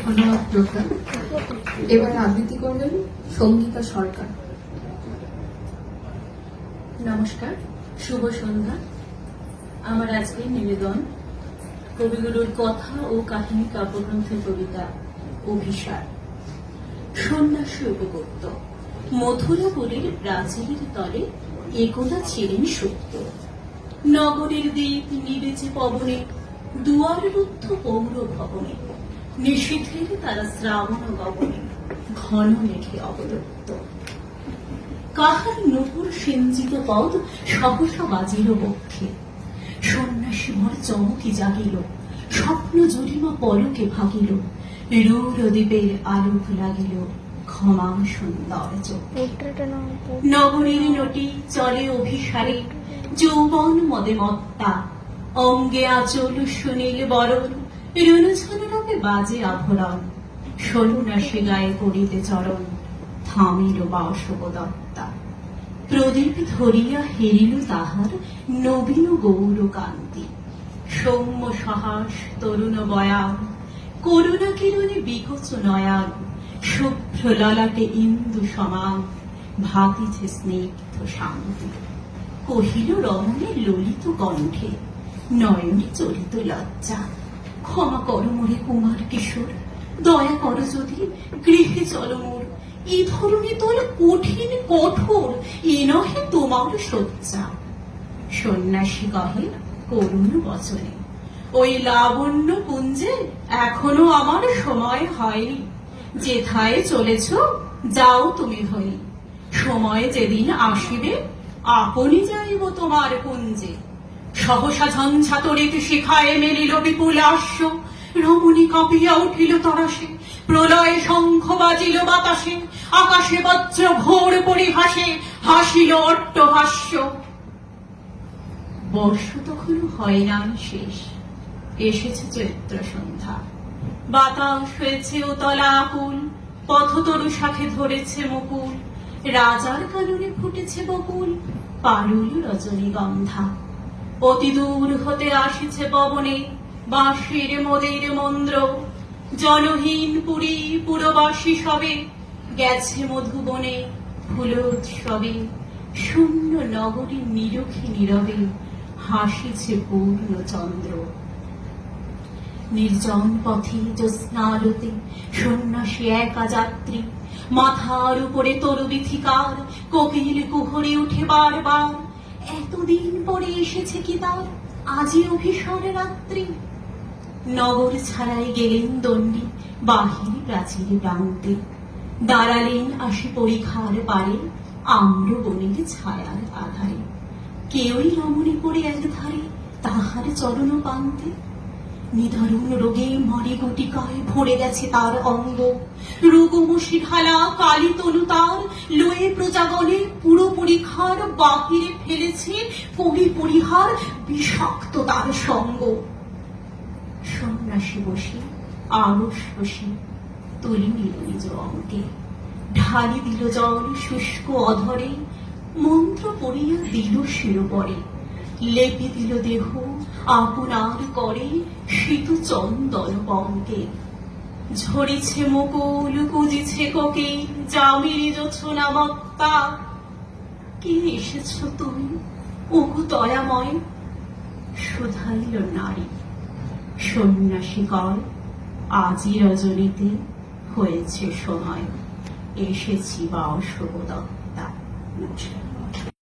ধন্যবাদ প্রজ্ঞা। এবার আবৃত্তি করবেন সঙ্গীতা সরকার। নমস্কার, শুভ সন্ধ্যা। আমার আজকের নিবেদন কবিগুরুর কথা ও কাহিনী কাব্যগ্রন্থের কবিতা অভিসার। সন্ন্যাসী উপগুপ্ত মথুরাপুরের প্রাচীরের তলে একদা ছিলেন সত্য। নগরের দ্বীপ নিবেচে পবনে, দুয়ার রুদ্ধ পৌর ভবনে, নিষিদ্ধের তারা শ্রাবণ গগনে, ঘন মেঘে অবলুপ্ত। কাহার নূপুর সিঞ্চিত পদ সহসা বাজিল বক্ষে, সন্ন্যাসী ভর চমকি জাগিল, স্বপ্ন জরিমা পলকে ভাগিল, রূঢ় দ্বীপের আলোক লাগিল, ক্ষমা সুন্দর চোখে। নগরীর নটি চলে অভিসারে, যৌবন মদে মত্তা, অঙ্গে আচল সুনীল বরণ, রুনুঝানুরূপে বাজে আভরণ, সন্ন্যাসী গায়ে পড়িতে চরণ, থামিল বাসবদত্তা। প্রদীপ ধরিয়া হেরিল তাহার নবীন গৌর কান্তি, সৌম্য সহাস তরুণ বয়ান, করুণা কিরণে বিকচ নয়ান, শুভ্র ললাটে ইন্দু সমান, ভাতিছে স্নিগ্ধ শান্তি। কহিল রমণের ললিত কণ্ঠে, নয়নে চলিত লজ্জা, ক্ষমা কর মোরে কুমার কিশোর, দয়া কর যদি গৃহে চল মোর, এই ধরনী তোর কঠিন কঠোর, এ নহে তোমার শয্যা। সন্ন্যাসী কহে করুণ বচনে, ওই লাবণ্য পুঞ্জে এখনো আমার সময় হয়নি, যেথায় চলেছ যাও তুমি ধরি, সময় যেদিন আসিবে আপনি যাইব তোমার কুঞ্জে। সহসা ঝঞ্ঝা তড়িৎ শিখায় মেলিল বিপুল আস্য, রমণী কাঁপিয়া উঠিল তরাসে, প্রলয়ে শঙ্খ বাজিল বাতাসে, আকাশে বজ্র ঘোর পরিহাসে, হাসিল অট্টহাস্য। বর্ষ তখনও হয় না শেষ, এসেছে চৈত্র সন্ধ্যা, বাতাস হয়েছে উতলা আকুল, পথতরু শাখে ধরেছে মুকুল, রাজার কাননে ফুটেছে বকুল, পারুল রজনীগন্ধা। অতি দূর হতে আসিছে পবনে বাঁশির মোদের মন্দ্র, জনহীন পুরী পুরবাসী সবে গেছে মধুবনে ফুলোৎসবে, শূন্য নগরী নিরখে নীরবে হাসিছে পূর্ণ চন্দ্র। নির্জন পথে জ্যোৎস্নালোতে সন্ন্যাসী একা যাত্রী, মাথার উপরে তরু বিথিকার, কোকিল কুহরে উঠে বারবার, এতদিন পরে এসেছে কি তার আজি অভিসার রাত্রি। নগর ছাড়াই গেলেন দণ্ডী বাহির প্রাচীর প্রান্তে, দাঁড়ালেন আসি পরিখার পারে আম্র বনের ছায়ার আধারে, কেউই রমণী পড়ে এক ধারে তাহার চরণ পান্তে। নিদারুণ রোগে মরে গটিকায় ভরে গেছে তার অঙ্গ, রোগমসি ঢালা কালী তনু তার লয়ে প্রজাগণে পুরো পরিখার বাহিরে ফেলেছে পরিহার বিষাক্ত তার সঙ্গ। সন্ন্যাসী বসে আড়স বসে তুলি নিল নিজ অঙ্গে, ঢালি দিল জল শুষ্ক অধরে, মন্ত্র পড়িয়া দিল শিরোপরে, লেপি দিল দেহ আপনার করে শীত চন্দন পঙ্কে। ঝরিছে মুকুল কুজিছে কোকিল, জামিনী জোছনা মত্তা, কে এসেছ তুমি ওগো দয়াময়। শুধাইল নারী, সন্ন্যাসী কয় আজি রজনীতে হয়েছে সময়, এসেছি বাসবদত্তা। নমস্কার।